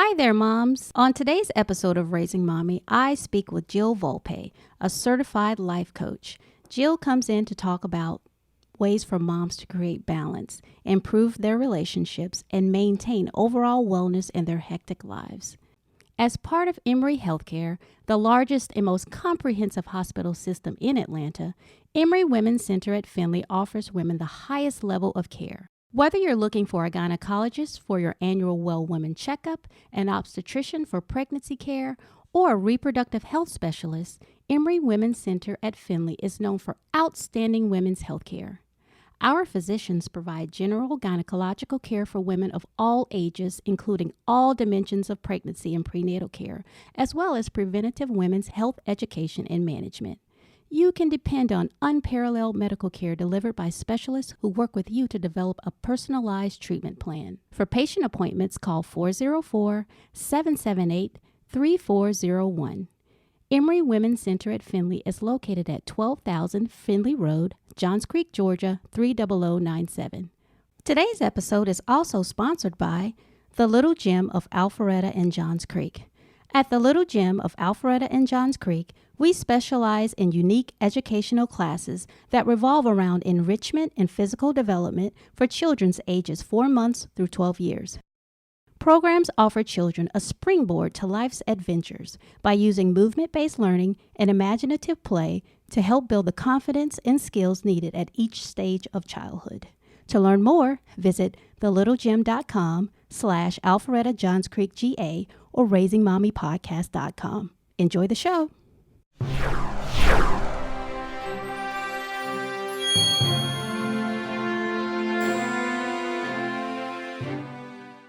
Hi there, moms. On today's episode of Raising Mommy, I speak with Jill Volpe, a certified life coach. Jill comes in to talk about ways for moms to create balance, improve their relationships, and maintain overall wellness in their hectic lives. As part of Emory Healthcare, the largest and most comprehensive hospital system in Atlanta, Emory Women's Center at Findlay offers women the highest level of care. Whether you're looking for a gynecologist for your annual Well Women checkup, an obstetrician for pregnancy care, or a reproductive health specialist, Emory Women's Center at Findlay is known for outstanding women's health care. Our physicians provide general gynecological care for women of all ages, including all dimensions of pregnancy and prenatal care, as well as preventative women's health education and management. You can depend on unparalleled medical care delivered by specialists who work with you to develop a personalized treatment plan. For patient appointments, call 404-778-3401. Emory Women's Center at Findlay is located at 12,000 Findlay Road, Johns Creek, Georgia, 30097. Today's episode is also sponsored by the Little Gym of Alpharetta and Johns Creek. At the Little Gym of Alpharetta and Johns Creek, we specialize in unique educational classes that revolve around enrichment and physical development for children's ages 4 months through 12 years. Programs offer children a springboard to life's adventures by using movement-based learning and imaginative play to help build the confidence and skills needed at each stage of childhood. To learn more, visit thelittlegym.com/Alpharetta Johns Creek GA or RaisingMommyPodcast.com. Enjoy the show.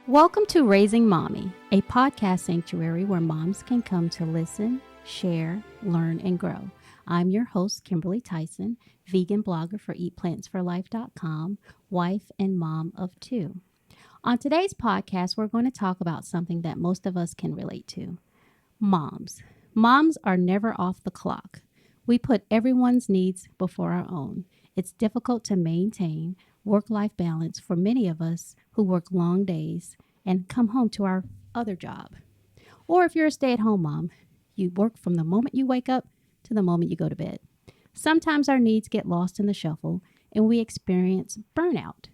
Welcome to Raising Mommy, a podcast sanctuary where moms can come to listen, share, learn, and grow. I'm your host, Kimberly Tyson, vegan blogger for EatPlantsForLife.com, wife and mom of 2. On today's podcast, we're going to talk about something that most of us can relate to. Moms. Moms are never off the clock. We put everyone's needs before our own. It's difficult to maintain work-life balance for many of us who work long days and come home to our other job. Or if you're a stay-at-home mom, you work from the moment you wake up to the moment you go to bed. Sometimes our needs get lost in the shuffle and we experience burnout.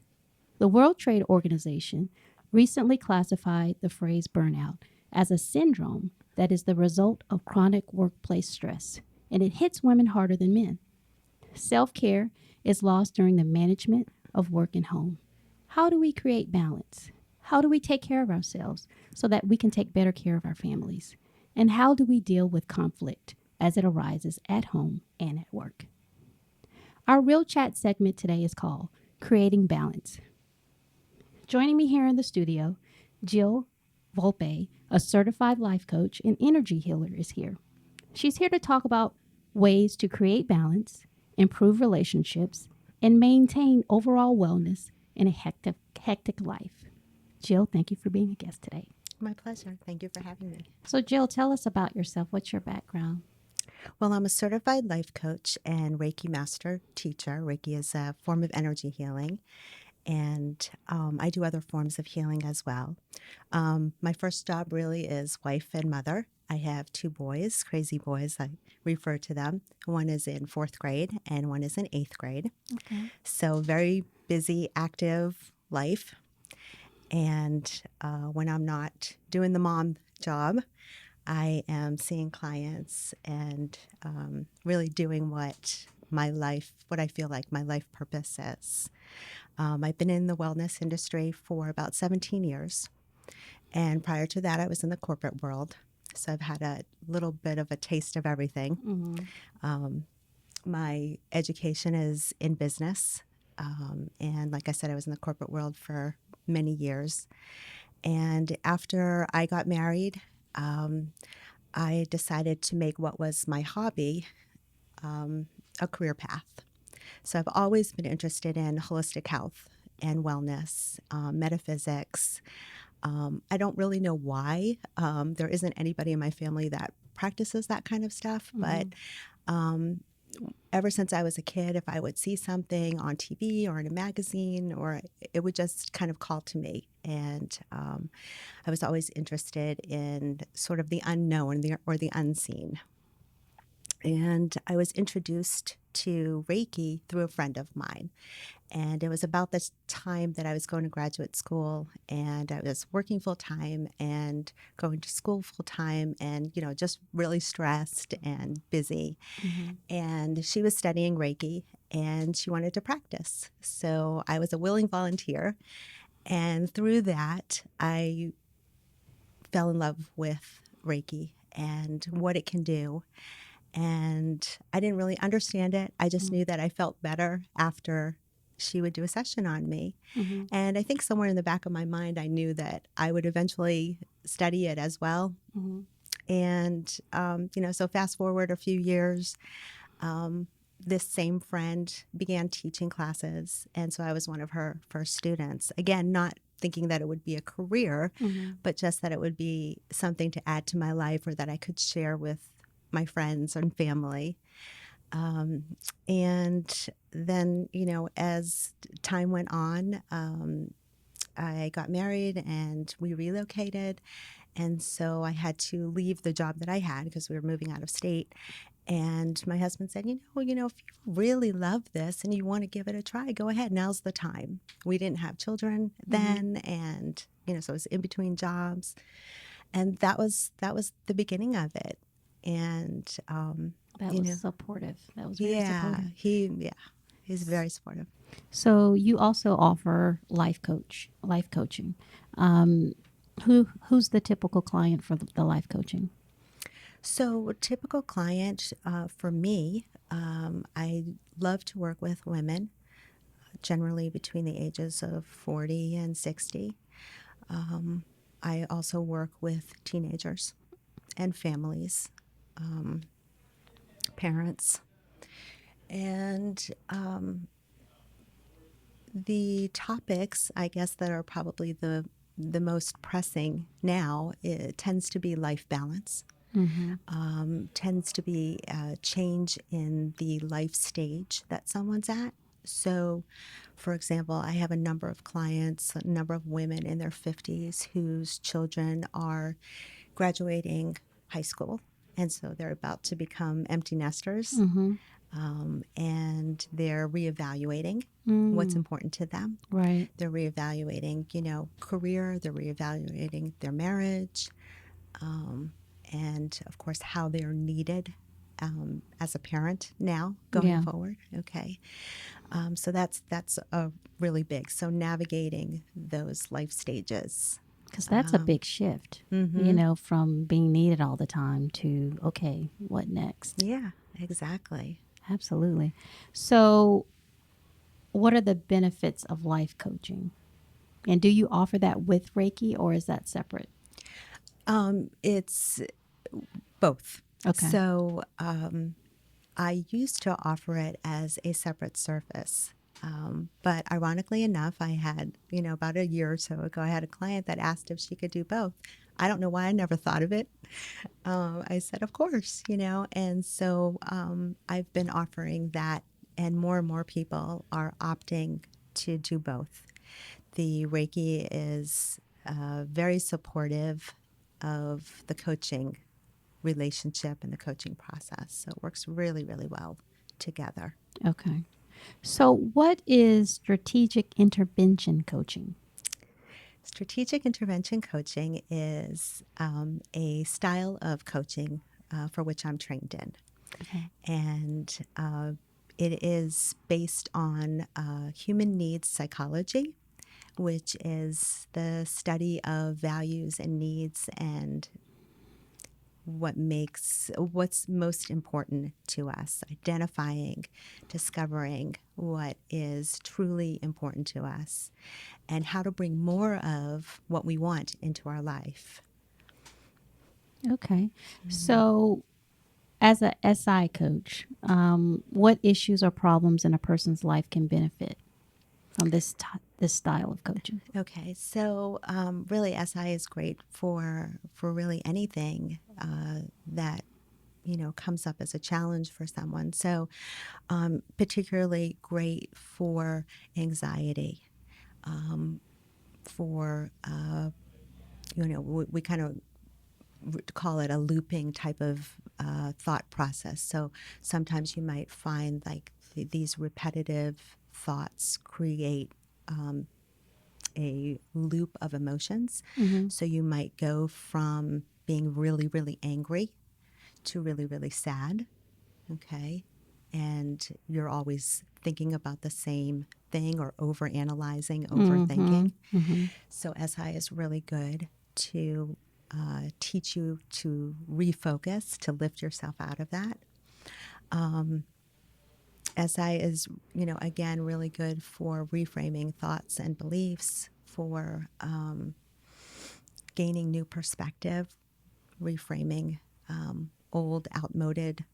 The World Trade Organization recently classified the phrase burnout as a syndrome that is the result of chronic workplace stress, and it hits women harder than men. Self-care is lost during the management of work and home. How do we create balance? How do we take care of ourselves so that we can take better care of our families? And how do we deal with conflict as it arises at home and at work? Our Real Chat segment today is called Creating Balance. Joining me here in the studio, Jill Volpe, a certified life coach and energy healer, is here. She's here to talk about ways to create balance, improve relationships, and maintain overall wellness in a hectic life. Jill, thank you for being a guest today. My pleasure. Thank you for having me. So Jill, tell us about yourself. What's your background? Well, I'm a certified life coach and Reiki master teacher. Reiki is a form of energy healing, and I do other forms of healing as well. My first job really is wife and mother. I have 2 boys, crazy boys, I refer to them. One is in 4th grade and one is in 8th grade. Okay. So very busy, active life. And when I'm not doing the mom job, I am seeing clients and really doing what I feel like my life purpose is. I've been in the wellness industry for about 17 years. And prior to that, I was in the corporate world. So I've had a little bit of a taste of everything. Mm-hmm. My education is in business. And like I said, I was in the corporate world for many years. And after I got married, I decided to make what was my hobby a career path. So I've always been interested in holistic health and wellness, metaphysics. I don't really know why. There isn't anybody in my family that practices that kind of stuff, Mm-hmm. but ever since I was a kid, if I would see something on TV or in a magazine, or it would just kind of call to me. And I was always interested in sort of the unknown or the unseen. And I was introduced to Reiki through a friend of mine. And it was about this time that I was going to graduate school, and I was working full time and going to school full time, and, just really stressed and busy. Mm-hmm. And she was studying Reiki and she wanted to practice. So I was a willing volunteer. And through that, I fell in love with Reiki and what it can do. And I didn't really understand it. I just knew that I felt better after she would do a session on me. Mm-hmm. And I think somewhere in the back of my mind, I knew that I would eventually study it as well. Mm-hmm. And, so fast forward a few years, this same friend began teaching classes. And so I was one of her first students. Again, not thinking that it would be a career, Mm-hmm. but just that it would be something to add to my life or that I could share with my friends and family. And then, as time went on, I got married and we relocated. And so I had to leave the job that I had because we were moving out of state. And my husband said, if you really love this and you want to give it a try, go ahead. Now's the time. We didn't have children then. And, so it was in between jobs. And that was the beginning of it. And, That was supportive. That was very supportive. he's very supportive. So you also offer life coaching. Who's the typical client for the life coaching? So, a typical client for me, I love to work with women, generally between the ages of 40 and 60. I also work with teenagers and families, parents. And the topics, I guess, that are probably the most pressing now, it tends to be life balance. Mm-hmm. Tends to be a change in the life stage that someone's at. So, for example, I have a number of clients, a number of women in their 50s whose children are graduating high school. And so they're about to become empty nesters. Mm-hmm. And they're reevaluating what's important to them. Right. They're reevaluating, career, they're reevaluating their marriage. And of course, how they're needed as a parent now going forward. Okay, so that's a really big. So navigating those life stages, because that's a big shift. From being needed all the time to okay, what next? Yeah, exactly. Absolutely. So, what are the benefits of life coaching? And do you offer that with Reiki or is that separate? It's both. Okay. So I used to offer it as a separate service. But ironically enough, I had, about a year or so ago, I had a client that asked if she could do both. I don't know why I never thought of it. I said, of course, and so I've been offering that, and more people are opting to do both. The Reiki is very supportive of the coaching relationship and the coaching process. So it works really, really well together. Okay. So, what is strategic intervention coaching? Strategic intervention coaching is a style of coaching for which I'm trained in. Okay. And it is based on human needs psychology, which is the study of values and needs and what's most important to us, identifying, discovering what is truly important to us, and how to bring more of what we want into our life. Okay. So, as a SI coach, what issues or problems in a person's life can benefit from this style of coaching? Okay, so really SI is great for really anything that comes up as a challenge for someone. So particularly great for anxiety, for, we kind of call it a looping type of thought process. So sometimes you might find like these repetitive thoughts create a loop of emotions. Mm-hmm. So you might go from being really, really angry to really, really sad. Okay. And you're always thinking about the same thing or overanalyzing, Mm-hmm. overthinking. Mm-hmm. So SI is really good to teach you to refocus, to lift yourself out of that. SI is, again, really good for reframing thoughts and beliefs, for gaining new perspective, reframing old, outmoded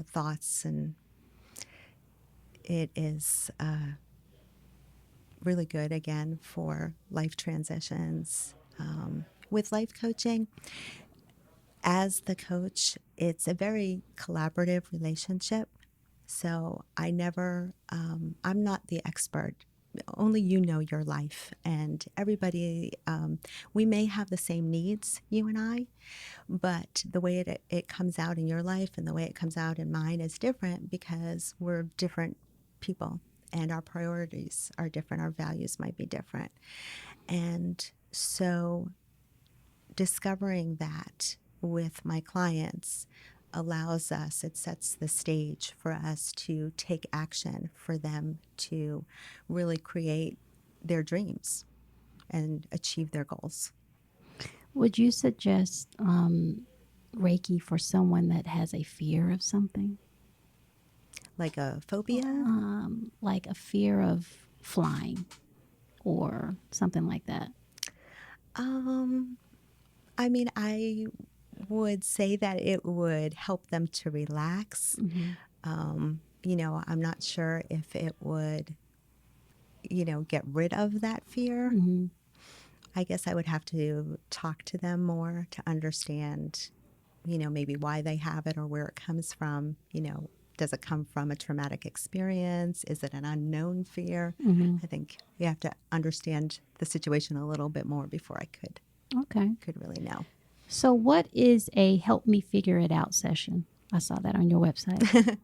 thoughts. And it is really good, again, for life transitions. With life coaching, as the coach, it's a very collaborative relationship. So I'm not the expert. Only you know your life, and everybody, we may have the same needs, you and I, but the way it comes out in your life and the way it comes out in mine is different because we're different people and our priorities are different. Our values might be different. And so discovering that with my clients allows us, it sets the stage for us to take action for them to really create their dreams and achieve their goals. Would you suggest Reiki for someone that has a fear of something? Like a phobia? Like a fear of flying or something like that? Um, I mean, I would say that it would help them to relax. Mm-hmm. I'm not sure if it would, get rid of that fear. Mm-hmm. I guess I would have to talk to them more to understand, maybe why they have it or where it comes from. Does it come from a traumatic experience? Is it an unknown fear? Mm-hmm. I think you have to understand the situation a little bit more before I Okay. could really know. So, what is a help me figure it out session? I saw that on your website.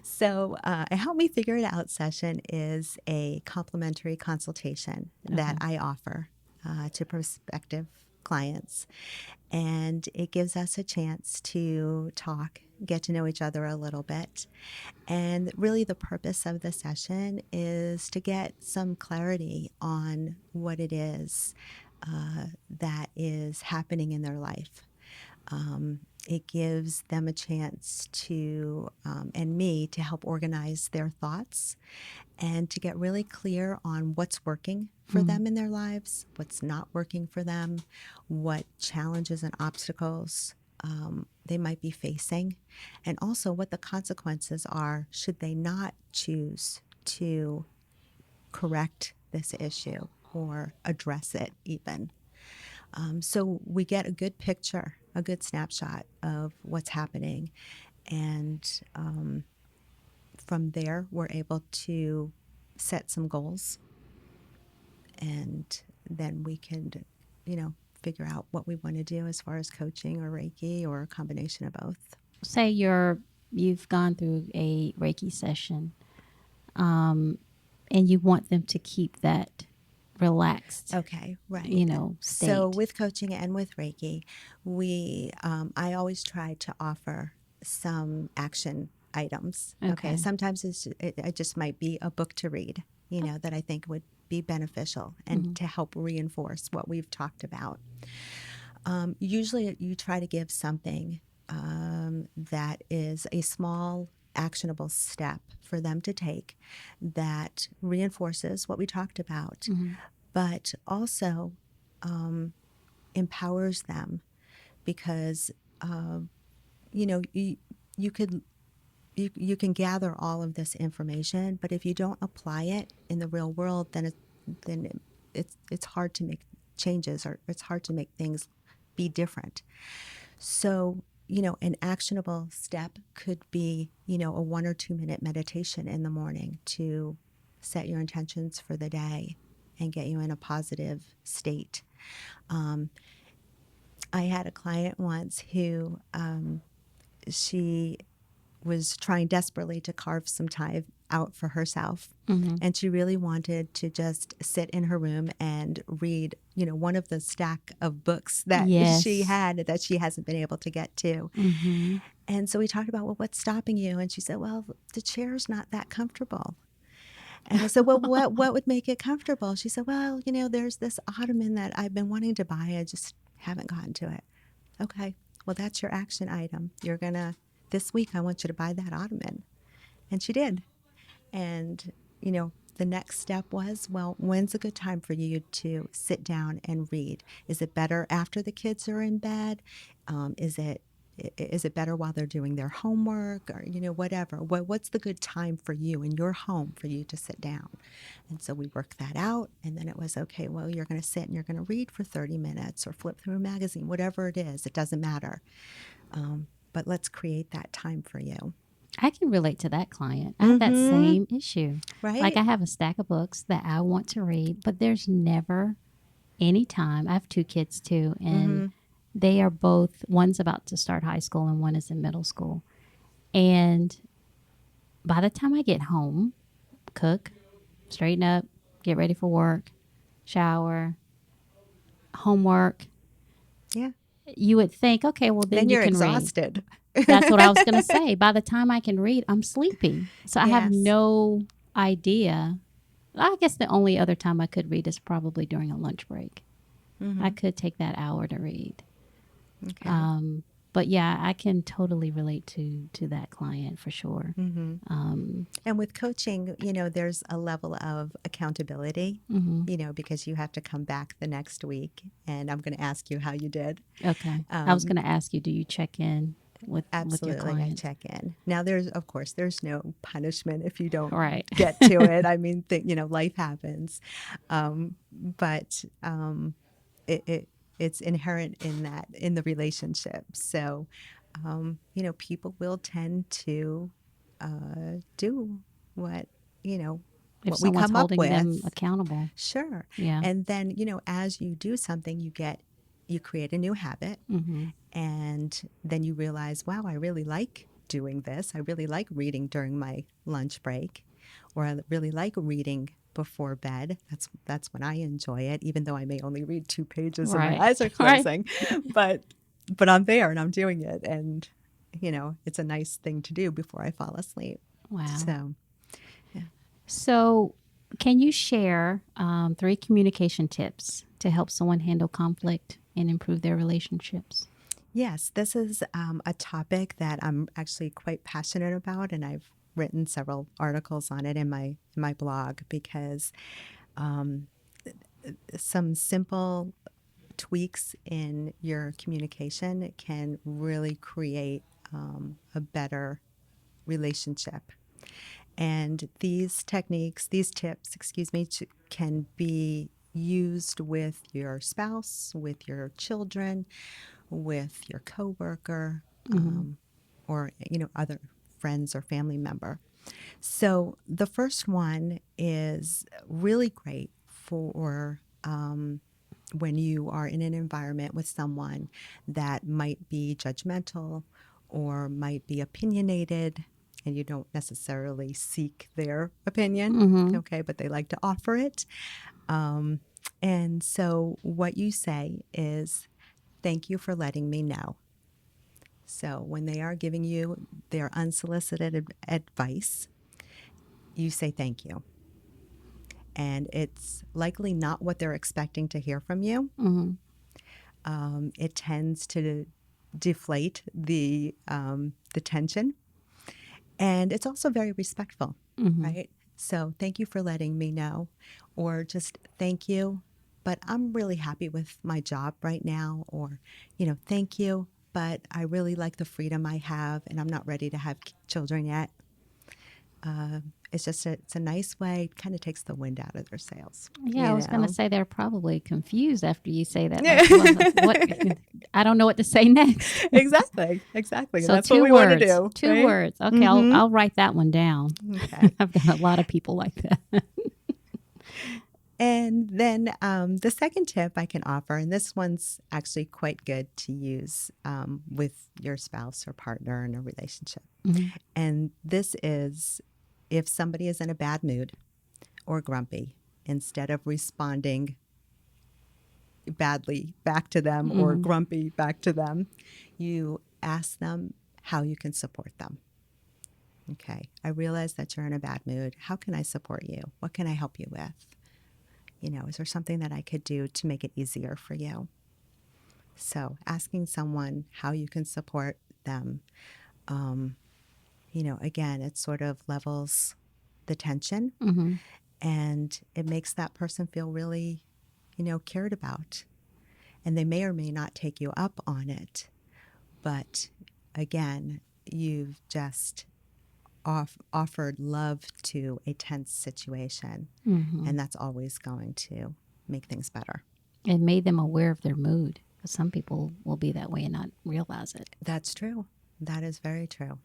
So, a Help Me Figure It Out session is a complimentary consultation that Okay. I offer to prospective clients. And it gives us a chance to talk, get to know each other a little bit. And really, the purpose of the session is to get some clarity on what it is that is happening in their life. It gives them a chance to, and me, to help organize their thoughts and to get really clear on what's working for Mm-hmm. them in their lives, what's not working for them, what challenges and obstacles they might be facing, and also what the consequences are should they not choose to correct this issue or address it even. So we get a good picture, a good snapshot of what's happening. And from there, we're able to set some goals. And then we can, figure out what we want to do as far as coaching or Reiki or a combination of both. Say you've gone through a Reiki session, and you want them to keep that relaxed, Okay, right. So state. with coaching and with Reiki, I always try to offer some action items. Okay, Okay. sometimes it just might be a book to read, that I think would be beneficial and Mm-hmm. to help reinforce what we've talked about. Usually, you try to give something that is a small, actionable step for them to take that reinforces what we talked about, Mm-hmm. but also empowers them because you know you, you could you can gather all of this information, but if you don't apply it in the real world, then it's hard to make changes, or it's hard to make things be different. So an actionable step could be, a 1 or 2 minute meditation in the morning to set your intentions for the day and get you in a positive state. I had a client once who she was trying desperately to carve some time out for herself. Mm-hmm. And she really wanted to just sit in her room and read, one of the stack of books that Yes. she had that she hasn't been able to get to. Mm-hmm. And so we talked about, well, what's stopping you? And she said, well, the chair's not that comfortable. And I said, well, what would make it comfortable? She said, well, there's this ottoman that I've been wanting to buy. I just haven't gotten to it. Okay, well, that's your action item. This week, I want you to buy that ottoman. And she did. And, the next step was, well, when's a good time for you to sit down and read? Is it better after the kids are in bed? Is it better while they're doing their homework, or whatever? What's the good time for you in your home for you to sit down? And so we worked that out, and then it was, okay, well, you're going to sit and you're going to read for 30 minutes or flip through a magazine, whatever it is. It doesn't matter. But let's create that time for you. I can relate to that client. I have that same issue. Right? Like I have a stack of books that I want to read, but there's never any time. I have 2 kids too, and they are both, one's about to start high school and one is in middle school. And by the time I get home, cook, straighten up, get ready for work, shower, homework. Yeah. You would think, okay, well then you you're can exhausted. read. That's what I was going to say. By the time I can read, I'm sleepy. So I have Yes. no idea. I guess the only other time I could read is probably during a lunch break. I could take that hour to read. Okay. But yeah, I can totally relate to that client for sure. And with coaching, there's a level of accountability, because you have to come back the next week, and I'm going to ask you how you did. Okay. I was going to ask you, do you check in with your Absolutely, I client? check in. Now, there's no punishment if you don't Right. get to it. I mean, life happens, but it's inherent in the relationship. So, people will tend to do what If what we someone's come up holding with. them accountable. Sure. Yeah. And then, as you do something, you create a new habit, and then you realize, wow, I really like doing this. I really like reading during my lunch break, or I really like reading before bed. That's when I enjoy it, even though I may only read 2 pages and Right. my eyes are Right. closing. But I'm there and I'm doing it, and it's a nice thing to do before I fall asleep. Wow. So So, can you share 3 communication tips to help someone handle conflict and improve their relationships? yes, this is a topic that I'm actually quite passionate about, and I've written several articles on it in my blog, because some simple tweaks in your communication can really create a better relationship. And these tips, can be used with your spouse, with your children, with your coworker, or other friends or family member. So the first one is really great for when you are in an environment with someone that might be judgmental or might be opinionated, and you don't necessarily seek their opinion, okay, but they like to offer it. And so what you say is, thank you for letting me know. So when they are giving you their unsolicited advice, you say thank you. And it's likely not what they're expecting to hear from you. It tends to deflate the tension. And it's also very respectful, right? So thank you for letting me know, or just thank you, but I'm really happy with my job right now, or, thank you, but I really like the freedom I have, and I'm not ready to have children yet. It's a nice way. It kind of takes the wind out of their sails. Yeah, I was going to say they're probably confused after you say that. Yeah. Like, what? I don't know what to say next. Exactly. So That's two what we words, want to do. two right? words. Okay, I'll write that one down. Okay. I've got a lot of people like that. And then the second tip I can offer, and this one's actually quite good to use with your spouse or partner in a relationship. And this is if somebody is in a bad mood or grumpy, instead of responding badly back to them or grumpy back to them, you ask them how you can support them. Okay, I realize that you're in a bad mood. How can I support you? What can I help you with? Is there something that I could do to make it easier for you? So asking someone how you can support them, again, it sort of levels the tension and it makes that person feel really, cared about. And they may or may not take you up on it. But again, you've just offered love to a tense situation. And that's always going to make things better. It made them aware of their mood. Because some people will be that way and not realize it. That's true. That is very true.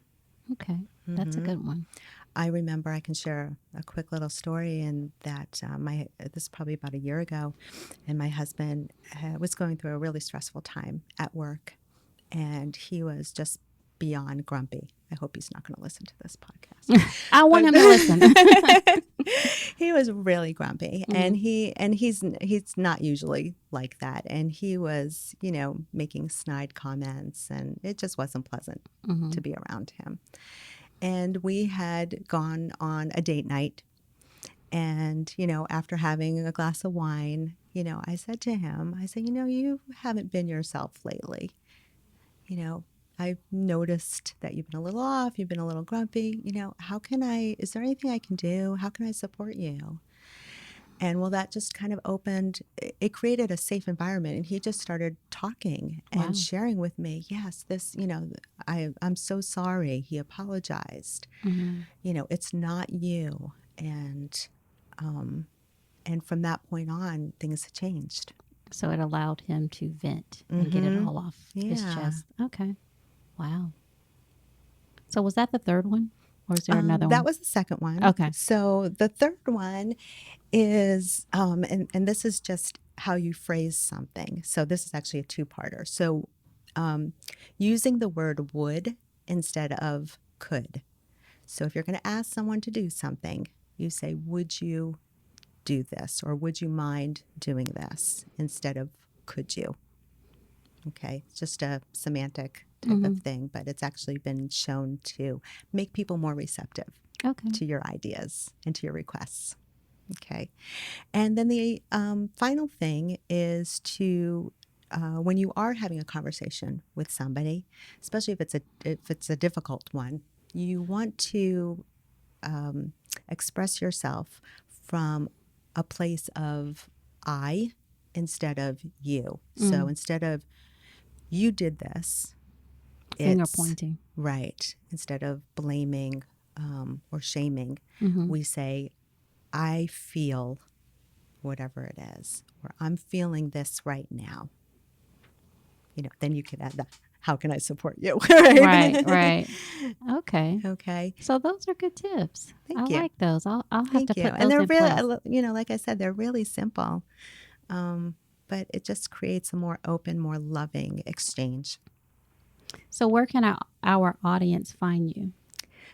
Okay, that's a good one. I remember I can share a quick little story in that this is probably about a year ago, and my husband was going through a really stressful time at work, and he was just beyond grumpy. I hope he's not going to listen to this podcast. I want him to listen. He was really grumpy, and he's not usually like that. And he was, making snide comments, and it just wasn't pleasant to be around him. And we had gone on a date night, and after having a glass of wine, I said to him, you haven't been yourself lately. I've noticed that you've been a little off, you've been a little grumpy. Is there anything I can do? How can I support you? And that just kind of it created a safe environment. And he just started talking and sharing with me, yes, this, I'm so sorry. He apologized. It's not you. And from that point on, things changed. So it allowed him to vent and get it all off his chest. Okay. Wow. So was that the third one? Or is there another one? That was the second one. Okay. So the third one is, and this is just how you phrase something. So this is actually a two-parter. So using the word would instead of could. So if you're going to ask someone to do something, you say, would you do this? Or would you mind doing this? Instead of could you? Okay. It's just a semantic type of thing, but it's actually been shown to make people more receptive to your ideas and to your requests. Okay. And then the final thing is to, when you are having a conversation with somebody, especially if it's a difficult one, you want to express yourself from a place of I instead of you. So instead of you did this, finger pointing. Right. Instead of blaming or shaming, we say, I feel whatever it is, or I'm feeling this right now. Then you can add that. How can I support you? Right. Okay. So those are good tips. Thank you. I like those. I'll have Thank to you. put those And they're in really, place. like I said, they're really simple, but it just creates a more open, more loving exchange. So where can our audience find you?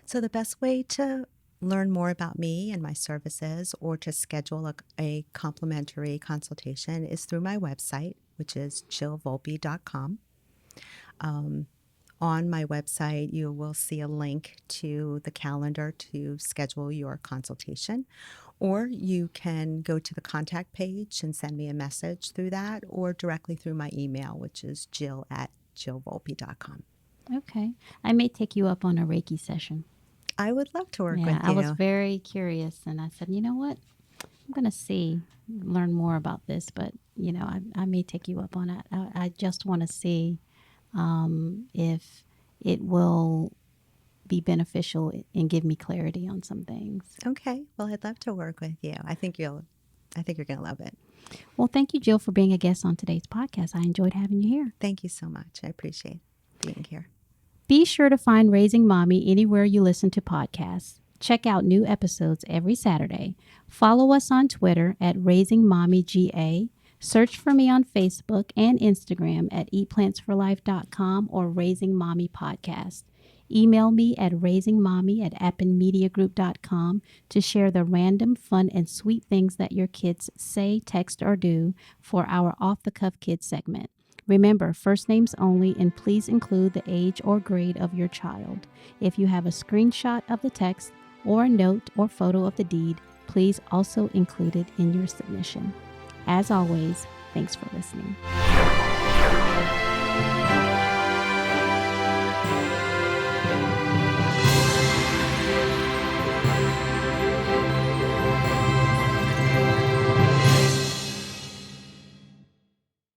So the best way to learn more about me and my services or to schedule a complimentary consultation is through my website, which is jillvolpe.com. On my website, you will see a link to the calendar to schedule your consultation, or you can go to the contact page and send me a message through that, or directly through my email, which is jill@jillvolpe.com. Okay. I may take you up on a Reiki session. I would love to work with you. I was very curious, and I said, you know what? I'm going to learn more about this, but, I may take you up on it. I just want to see if it will be beneficial and give me clarity on some things. Okay. Well, I'd love to work with you. I think you're going to love it. Well, thank you, Jill, for being a guest on today's podcast. I enjoyed having you here. Thank you so much. I appreciate being here. Be sure to find Raising Mommy anywhere you listen to podcasts. Check out new episodes every Saturday. Follow us on Twitter at RaisingMommyGA. Search for me on Facebook and Instagram at eatplantsforlife.com or Raising Mommy Podcast. Email me at raisingmommy@appenmediagroup.com to share the random, fun, and sweet things that your kids say, text, or do for our Off the Cuff Kids segment. Remember, first names only, and please include the age or grade of your child. If you have a screenshot of the text or a note or photo of the deed, please also include it in your submission. As always, thanks for listening.